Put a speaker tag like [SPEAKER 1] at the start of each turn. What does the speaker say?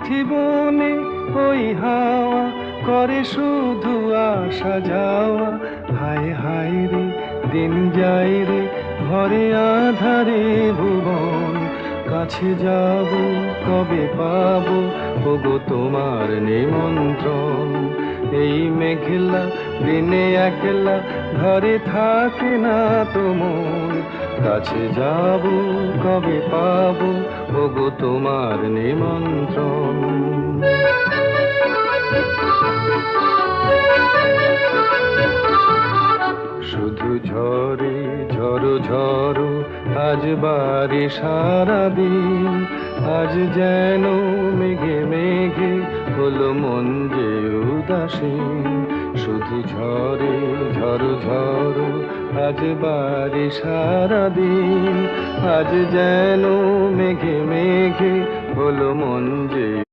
[SPEAKER 1] জীবনে ওই হাওয়া করে শুধু আসা যাওয়া। হায় হায় রে দিন যায় রে ঘরে আধারে ভুবন, কাছে যাব কবে পাবো ওগো তোমার নিমন্ত্রণ। এই মেঘলা দিনে একলা ঘরে থাকে না তো মন, কাছে যাব কবে পাবো ওগো তোমার নিমন্ত্রণ। শুধু ঝরে ঝড়ো ঝড়ো আজ বারে সারাদিন, আজ যেন মেঘে মেঘে হলো মন যে উদাসীন। শুধু ঝরে ঝড়ো ঝড়ো আজ বারে সারাদিন, আজ যেন মেঘে মেঘে হলো মন যে